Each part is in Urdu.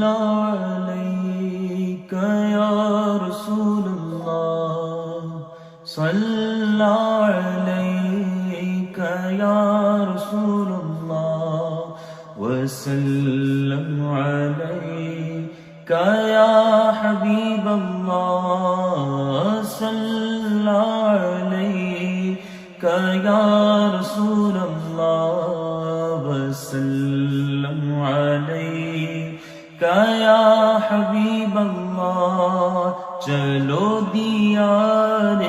عليك يا رسول الله صلى عليك يا رسول الله وسلم عليك يا حبيب الله صلى عليك يا رسول الله وسلم عليك يا حبيب الله چلو دیار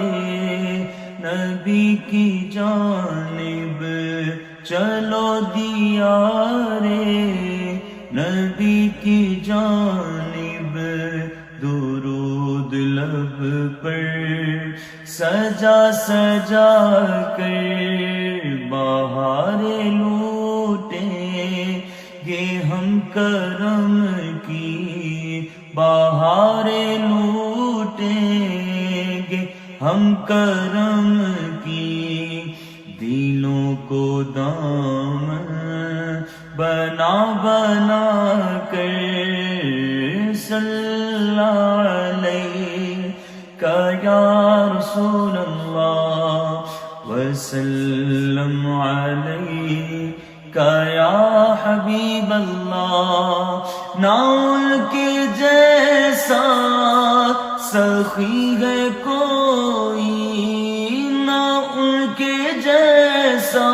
نبی کی جانب چلو دیار نبی کی جانب درود لب پر سجا سجا کر بہار لوٹیں گے ہم کرم کی بہار لوٹیں گے ہم کرم کی دلوں کو دامن بنا بنا کر صلی علیک یا رسول اللہ وسلم علیک یا حبیب اللہ نہ ان کے جیسا سخی ہے کوئی نہ ان کے جیسا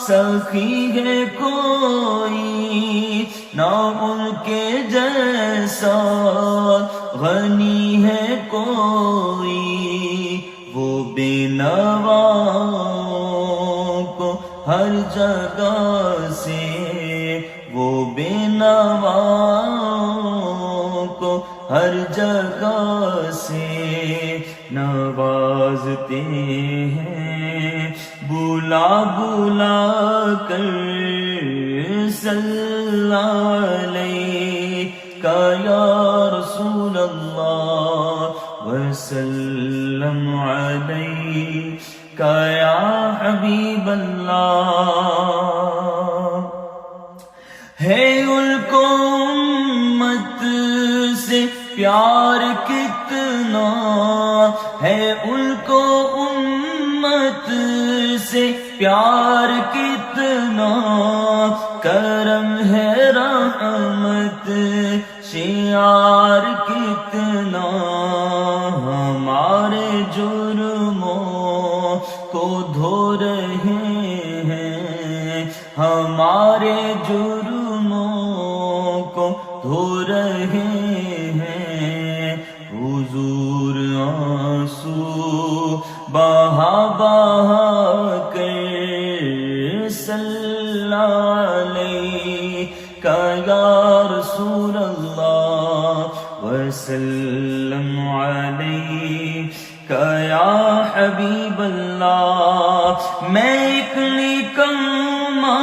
سخی ہے کوئی نہ ان کے جیسا غنی ہے کوئی وہ بے نواؤں کو ہر جگہ سے وہ بے نواؤں کو ہر جگہ سے نوازتے ہیں بلا بلا کر صلی علیک یا رسول اللہ وسلم علیک یا حبیب اللہ ہے ان کو امت سے پیار کتنا ہے ان کو امت سے پیار کتنا کرم ہے رحمت شیار کتنا ہمارے جرموں کو دھو رہے ہیں ہمارے جرموں کو دھو رہے ہیں حضور آنسو بہا بہا کر صلی علیک یا رسول اللہ وسلم علیک یا حبیب اللہ میں ایک نکما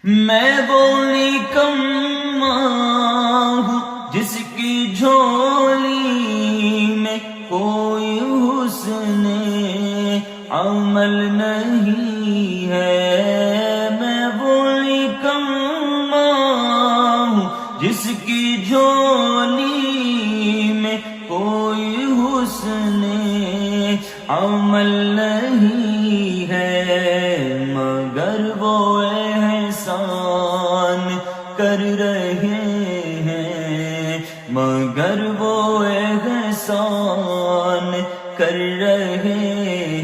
میں وہ نکما ہوں جس کی جھولی میں کوئی حسن عمل نہیں ہے میں وہ نکما ہوں جس کی جھولی میں کوئی حسن عمل نہیں ہے مگر وہ احسان کر رہے ہیں مگر وہ احسان کر رہے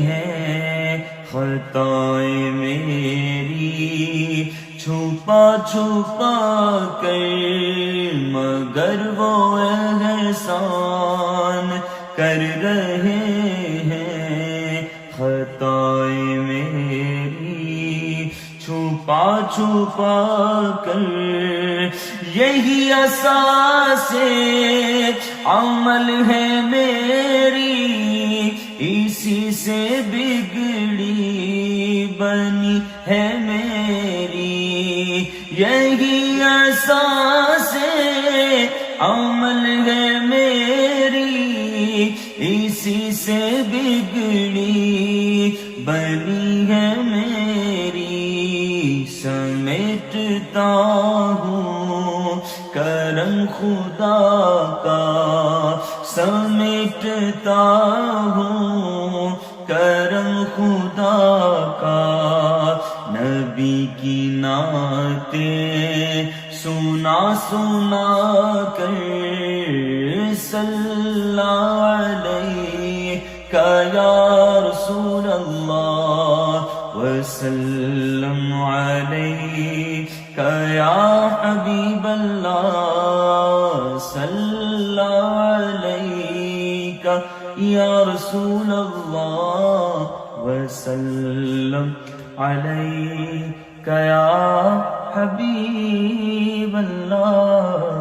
ہیں خطائیں میری چھپا چھپا کر مگر وہ احسان کر رہے ہیں خطائیں میری چھپا چھپا کر یہی اساس عمل ہے میری اسی سے بگڑی بنی ہے میری یہی اساس عمل ہے میری اسی سے بگڑی بنی ہے میری سمیٹتا ہوں کرم خدا کا سمیٹتا ہوں کرم خدا کا نبی کی نعتیں سنا سنا کر صلی علیک یا رسول اللہ وسلم علیک یا حبیب اللہ صلی علیک یا رسول اللہ وسلم علیک یا حبیب اللہ